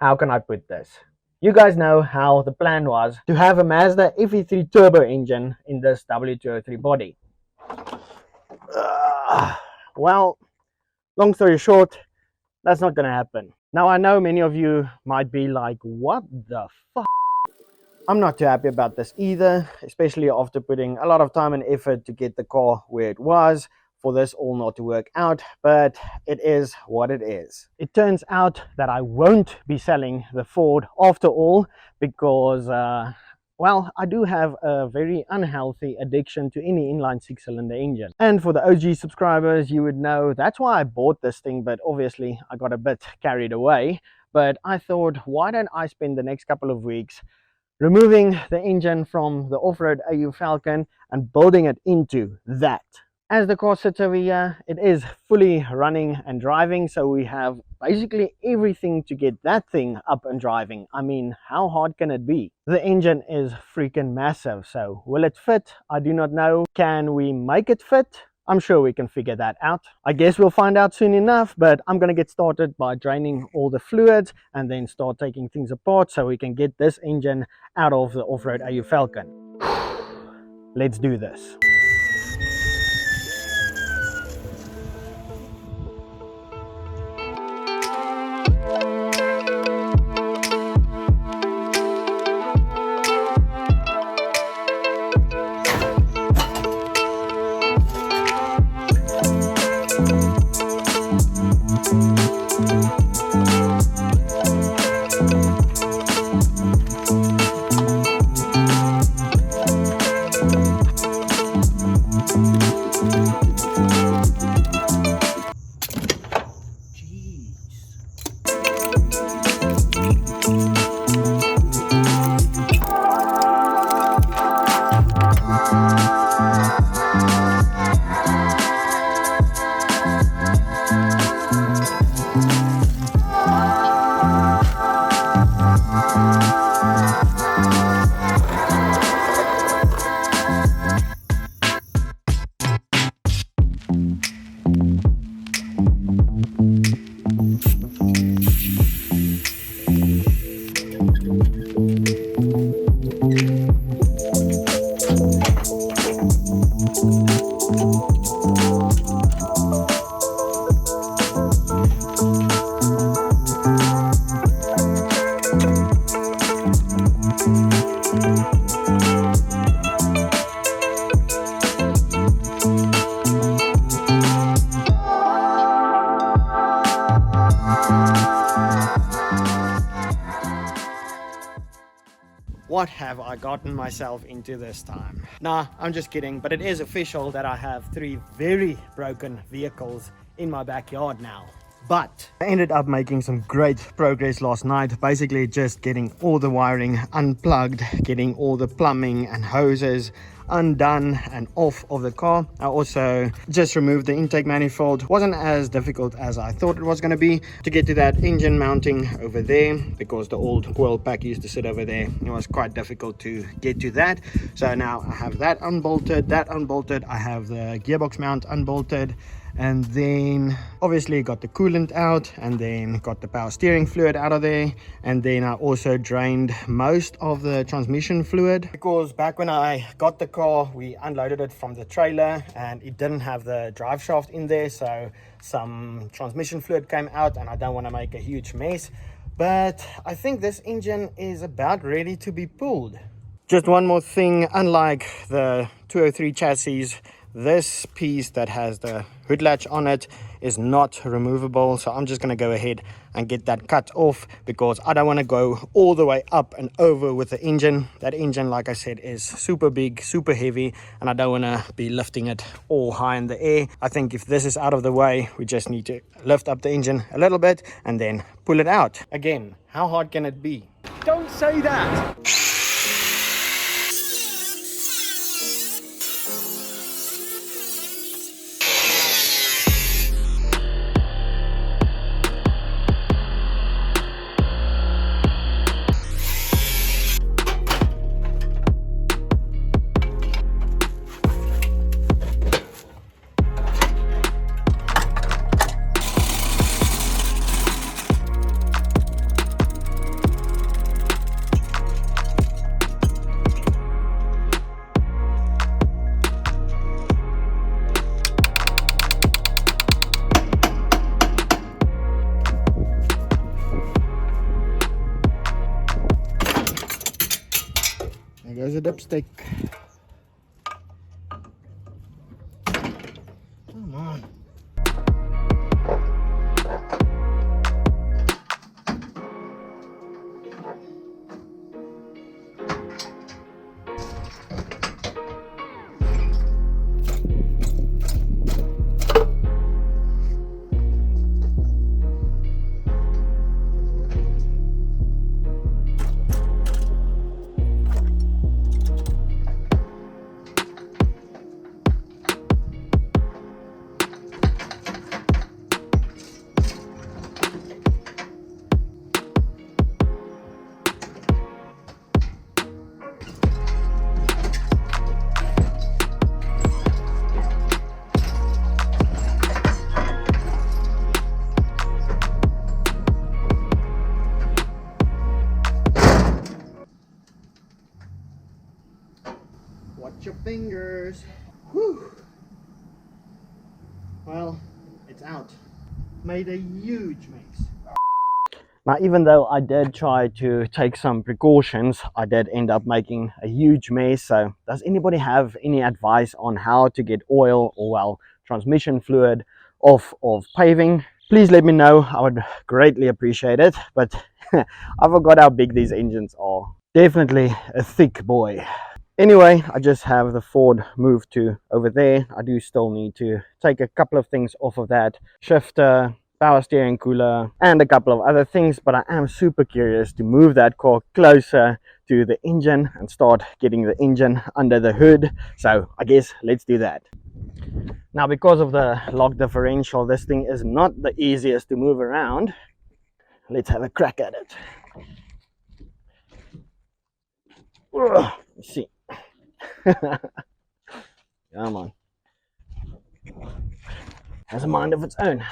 how can I put this? You guys know how the plan was to have a Mazda FE3 turbo engine in this W203 body. Well, long story short, that's not going to happen. Now, I know many of you might be like, what the fuck? I'm not too happy about this either, especially after putting a lot of time and effort to get the car where it was, for this all not to work out, but it is what it is. It turns out that I won't be selling the Ford after all, because well, I do have a very unhealthy addiction to any inline 6-cylinder engine. And for the OG subscribers, you would know that's why I bought this thing, but obviously I got a bit carried away. But I thought, why don't I spend the next couple of weeks removing the engine from the off-road AU Falcon and building it into that. As the car sits over here, it is fully running and driving, so we have basically everything to get that thing up and driving. I mean, how hard can it be? The engine is freaking massive, so will it fit? I do not know. Can we make it fit? I'm sure we can figure that out. I guess we'll find out soon enough, but I'm going to get started by draining all the fluids and then start taking things apart so we can get this engine out of the off-road AU Falcon. Let's do this. What have I gotten myself into this time? Nah, I'm just kidding, but it is official that I have 3 very broken vehicles in my backyard now. But I ended up making some great progress last night, basically just getting all the wiring unplugged, getting all the plumbing and hoses undone and off of the car. I also just removed the intake manifold. Wasn't as difficult as I thought it was going to be to get to that engine mounting over there, because the old coil pack used to sit over there. It was quite difficult to get to that. So now I have that unbolted, I have the gearbox mount unbolted, and then obviously got the coolant out, and then got the power steering fluid out of there, and then I also drained most of the transmission fluid, because back when I got the car we unloaded it from the trailer and it didn't have the drive shaft in there, so some transmission fluid came out and I don't want to make a huge mess. But I think this engine is about ready to be pulled. Just one more thing, unlike the 203 chassis, this piece that has the hood latch on it is not removable, so I'm just going to go ahead and get that cut off, because I don't want to go all the way up and over with the engine. That engine, like I said, is super big, super heavy, and I don't want to be lifting it all high in the air. I think if this is out of the way, we just need to lift up the engine a little bit and then pull it out. Again, how hard can it be? Don't say that! dipstick. Come on. Watch your fingers. Whew. Well, it's out. Made a huge mess. Now, even though I did try to take some precautions, I did end up making a huge mess. So does anybody have any advice on how to get oil or, well, transmission fluid off of paving? Please let me know. I would greatly appreciate it. But I forgot how big these engines are. Definitely a thick boy. Anyway, I just have the Ford moved to over there. I do still need to take a couple of things off of that shifter, power steering cooler, and a couple of other things, but I am super curious to move that car closer to the engine and start getting the engine under the hood. So I guess let's do that. Now, because of the lock differential, this thing is not the easiest to move around. Let's have a crack at it. Let's see. Come on. Has a mind of its own.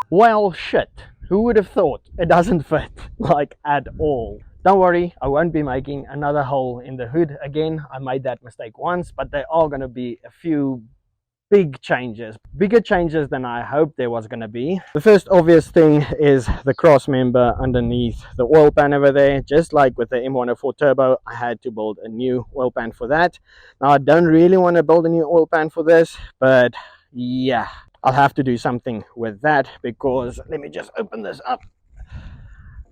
Well, shit, who would have thought? It doesn't fit, like, at all. Don't worry, I won't be making another hole in the hood again. I made that mistake once, but there are going to be a few big changes, bigger changes than I hoped there was going to be. The first obvious thing is the cross member underneath the oil pan over there. Just like with the M104 Turbo, I had to build a new oil pan for that. Now, I don't really want to build a new oil pan for this, but yeah, I'll have to do something with that, because let me just open this up.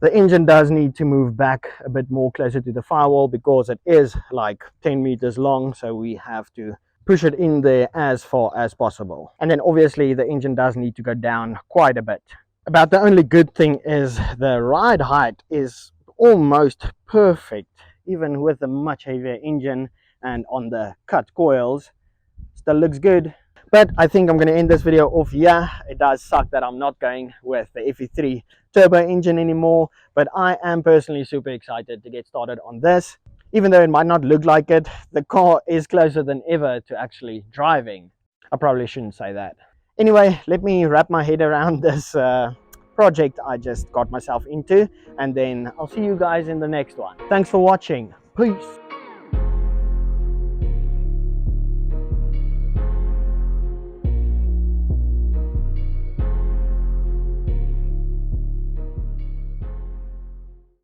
The engine does need to move back a bit more closer to the firewall, because it is like 10 meters long, so we have to push it in there as far as possible. And then obviously the engine does need to go down quite a bit. About the only good thing is the ride height is almost perfect, even with a much heavier engine and on the cut coils. Still looks good. But I think I'm going to end this video off here. It does suck that I'm not going with the FE3 turbo engine anymore, but I am personally super excited to get started on this. Even though it might not look like it, the car is closer than ever to actually driving. I probably shouldn't say that. Anyway, let me wrap my head around this project I just got myself into, and then I'll see you guys in the next one. Thanks for watching. Peace.